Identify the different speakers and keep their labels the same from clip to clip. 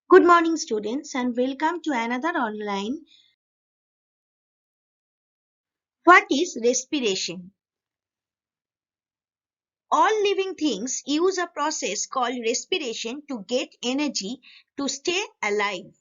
Speaker 1: Good morning, students, and welcome to another online. What is respiration? All living things use a process called respiration to get energy to stay alive.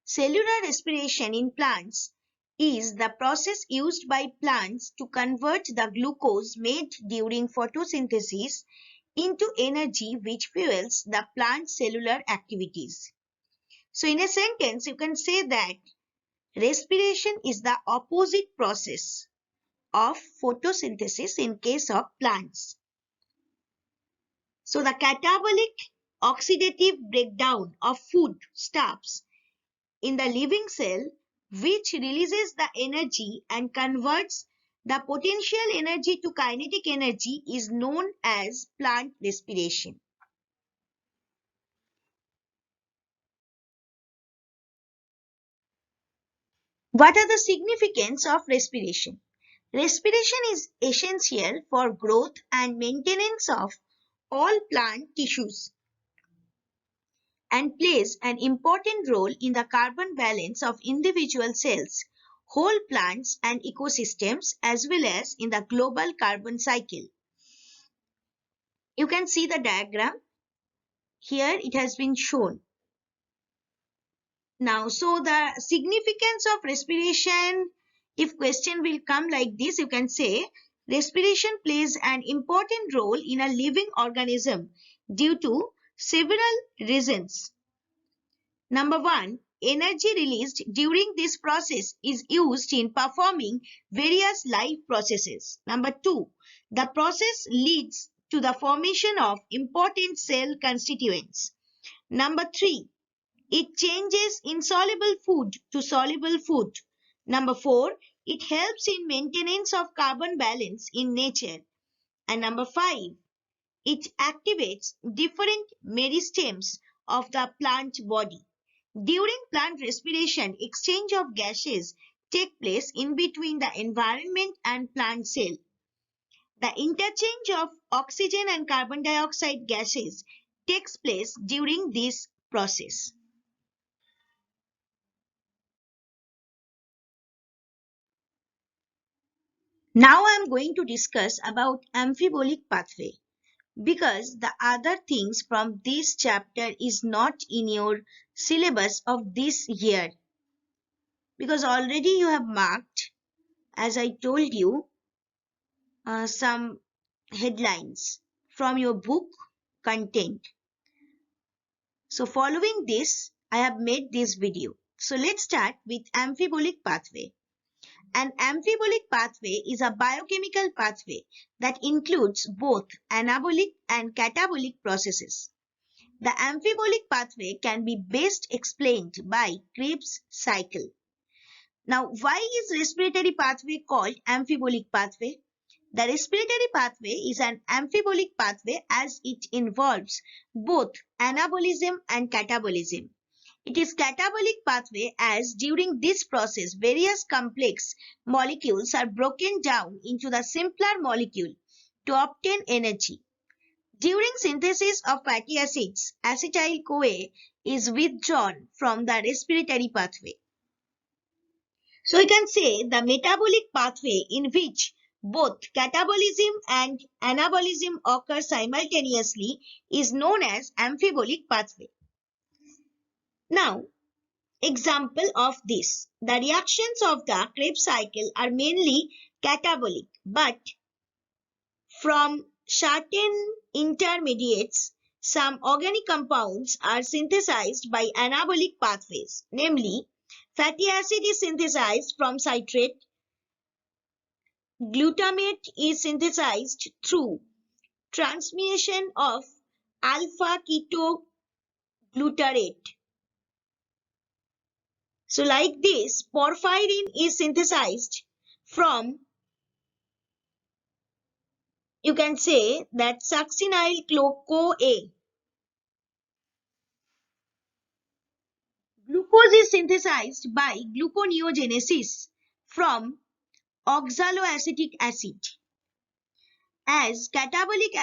Speaker 1: Cellular respiration in plants is the process used by plants to convert the glucose made during photosynthesis into energy which fuels the plant's cellular activities. So, in a sentence, you can say that respiration is the opposite process of photosynthesis in case of plants. So the catabolic oxidative breakdown of food stuffs in the living cell which releases the energy and converts the potential energy to kinetic energy is known as plant respiration. What are the significance of respiration? Respiration is essential for growth and maintenance of all plant tissues and plays an important role in the carbon balance of individual cells, whole plants and ecosystems as well as in the global carbon cycle. You can see the diagram. Here it has been shown. Now, so the significance of respiration, if question will come like this, you can say respiration plays an important role in a living organism due to several reasons. Number one, energy released during this process is used in performing various life processes. Number two, the process leads to the formation of important cell constituents. Number three, it changes insoluble food to soluble food. Number four, it helps in maintenance of carbon balance in nature. And number five, it activates different meristems of the plant body. During plant respiration, exchange of gases take place in between the environment and plant cell. The interchange of oxygen and carbon dioxide gases takes place during this process. Now I am going to discuss about amphibolic pathway because the other things from this chapter is not in your syllabus of this year because already you have marked, as I told you, some headlines from your book content. So following this, I have made this video. So let's start with amphibolic pathway. An amphibolic pathway is a biochemical pathway that includes both anabolic and catabolic processes. The amphibolic pathway can be best explained by Krebs cycle. Now, why is respiratory pathway called amphibolic pathway? The respiratory pathway is an amphibolic pathway as it involves both anabolism and catabolism. It is catabolic pathway as during this process various complex molecules are broken down into the simpler molecule to obtain energy. During synthesis of fatty acids, acetyl-CoA is withdrawn from the respiratory pathway. So you can say the metabolic pathway in which both catabolism and anabolism occur simultaneously is known as amphibolic pathway. Now, example of this. The reactions of the Krebs cycle are mainly catabolic, but from certain intermediates, some organic compounds are synthesized by anabolic pathways, namely fatty acid is synthesized from citrate, glutamate is synthesized through transmutation of alpha ketoglutarate. So like this, porphyrin is synthesized from, you can say that succinyl-CoA. Glucose is synthesized by gluconeogenesis from oxaloacetic acid. as catabolic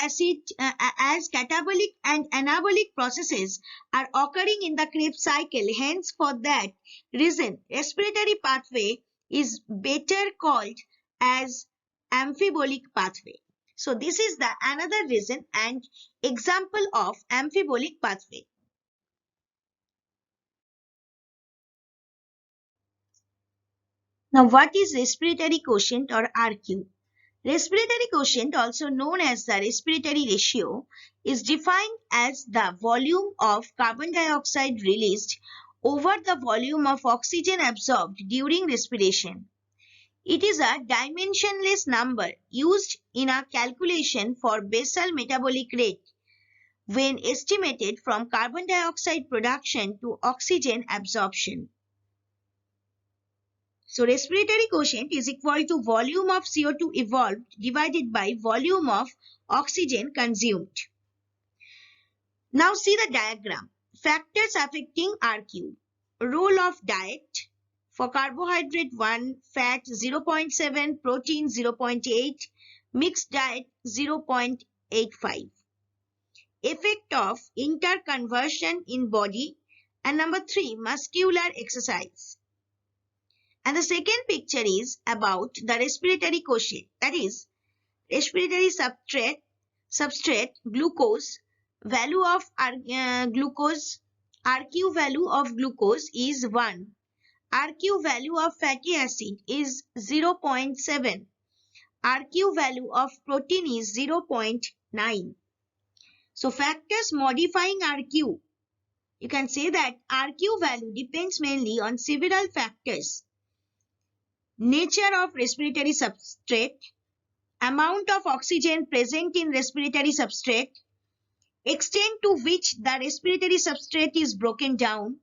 Speaker 1: and anabolic processes are occurring in the Krebs cycle. Hence, for that reason, respiratory pathway is better called as amphibolic pathway. So this is the another reason and example of amphibolic pathway. Now, what is respiratory quotient or RQ? Respiratory quotient, also known as the respiratory ratio, is defined as the volume of carbon dioxide released over the volume of oxygen absorbed during respiration. It is a dimensionless number used in a calculation for basal metabolic rate when estimated from carbon dioxide production to oxygen absorption. So respiratory quotient is equal to volume of CO2 evolved divided by volume of oxygen consumed. Now see the diagram. Factors affecting RQ. Role of diet. For carbohydrate 1, fat 0.7, protein 0.8, mixed diet 0.85. Effect of interconversion in body. And number 3, muscular exercise. And the second picture is about the respiratory quotient, that is respiratory substrate glucose, value of glucose, RQ value of glucose is 1, RQ value of fatty acid is 0.7, RQ value of protein is 0.9. So factors modifying RQ, you can say that RQ value depends mainly on several factors. Nature of respiratory substrate, amount of oxygen present in respiratory substrate, extent to which the respiratory substrate is broken down,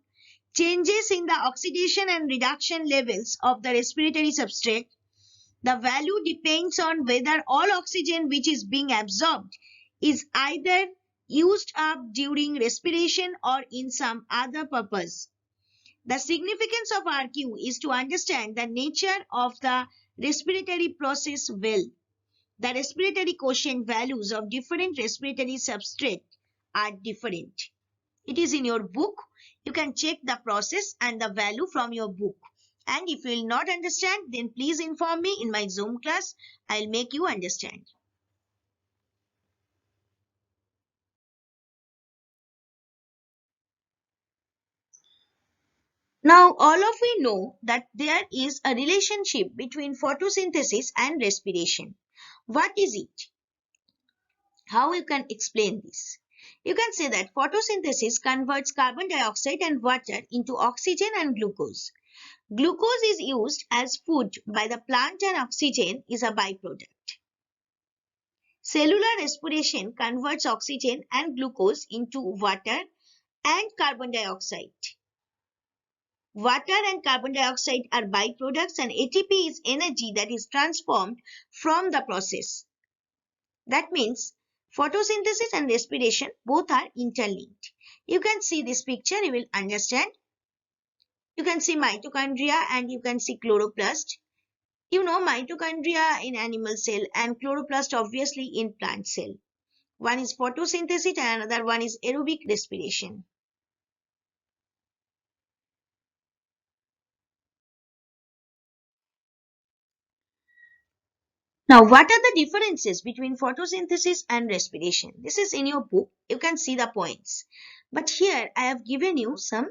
Speaker 1: changes in the oxidation and reduction levels of the respiratory substrate. The value depends on whether all oxygen which is being absorbed is either used up during respiration or in some other purpose. The significance of RQ is to understand the nature of the respiratory process well. The respiratory quotient values of different respiratory substrate are different. It is in your book. You can check the process and the value from your book. And if you will not understand, then please inform me in my Zoom class. I will make you understand. Now, all of we know that there is a relationship between photosynthesis and respiration. What is it? How you can explain this? You can say that photosynthesis converts carbon dioxide and water into oxygen and glucose. Glucose is used as food by the plant and oxygen is a byproduct. Cellular respiration converts oxygen and glucose into water and carbon dioxide. Water and carbon dioxide are byproducts and ATP is energy that is transformed from the process. That means photosynthesis and respiration both are interlinked. You can see this picture, you will understand. You can see mitochondria and you can see chloroplast. You know mitochondria in animal cell and chloroplast obviously in plant cell. One is photosynthesis and another one is aerobic respiration. Now, what are the differences between photosynthesis and respiration? This is in your book. You can see the points. But here I have given you some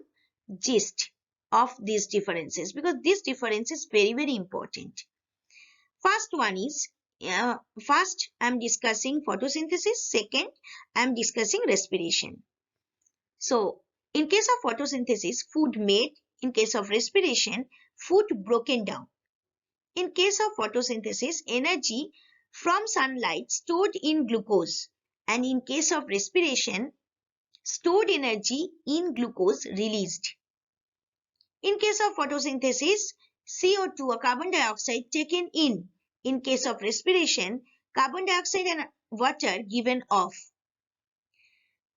Speaker 1: gist of these differences because this difference is very, very important. First one is, first I am discussing photosynthesis. Second, I am discussing respiration. So, in case of photosynthesis, food made. In case of respiration, food broken down. In case of photosynthesis, energy from sunlight stored in glucose, and in case of respiration, stored energy in glucose released. In case of photosynthesis, CO2 or carbon dioxide taken in. In case of respiration, carbon dioxide and water given off.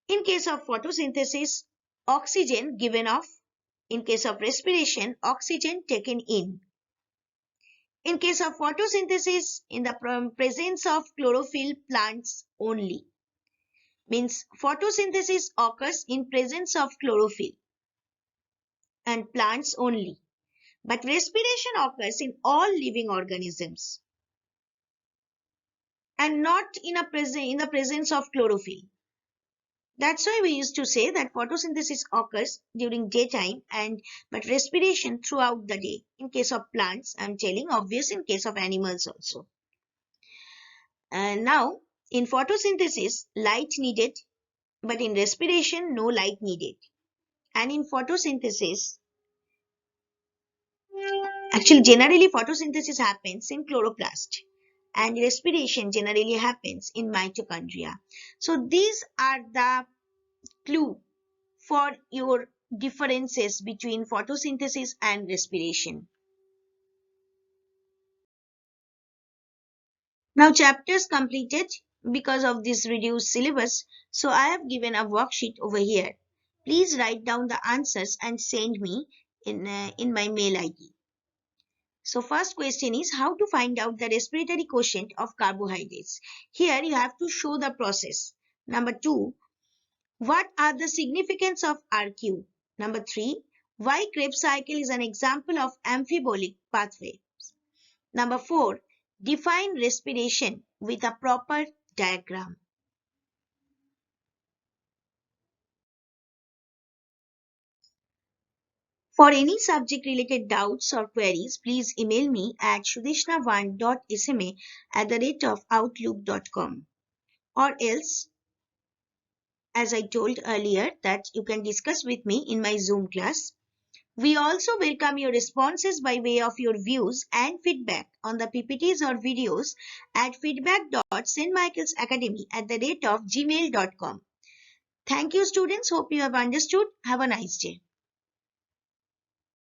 Speaker 1: In case of photosynthesis, oxygen given off. In case of respiration, oxygen taken in. In case of photosynthesis, in the presence of chlorophyll, plants only. Means photosynthesis occurs in presence of chlorophyll and plants only. But respiration occurs in all living organisms and not in the presence of chlorophyll. That's why we used to say that photosynthesis occurs during daytime but respiration throughout the day. In case of plants, I'm telling, obvious in case of animals also. And now in photosynthesis, light needed, but in respiration, no light needed. And in photosynthesis, actually generally photosynthesis happens in chloroplast and respiration generally happens in mitochondria. So these are the clue for your differences between photosynthesis and respiration. Now chapters completed because of this reduced syllabus. So I have given a worksheet over here. Please write down the answers and send me in my mail ID. So first question is how to find out the respiratory quotient of carbohydrates. Here you have to show the process. Number 2, what are the significance of RQ? Number 3, why Krebs cycle is an example of amphibolic pathway. Number 4, define respiration with a proper diagram. For any subject related doubts or queries, please email me at sudeshna1.sma@outlook.com, or else, as I told earlier, that you can discuss with me in my Zoom class. We also welcome your responses by way of your views and feedback on the PPTs or videos at feedback.stmichaelsacademy@gmail.com. Thank you, students. Hope you have understood. Have a nice day.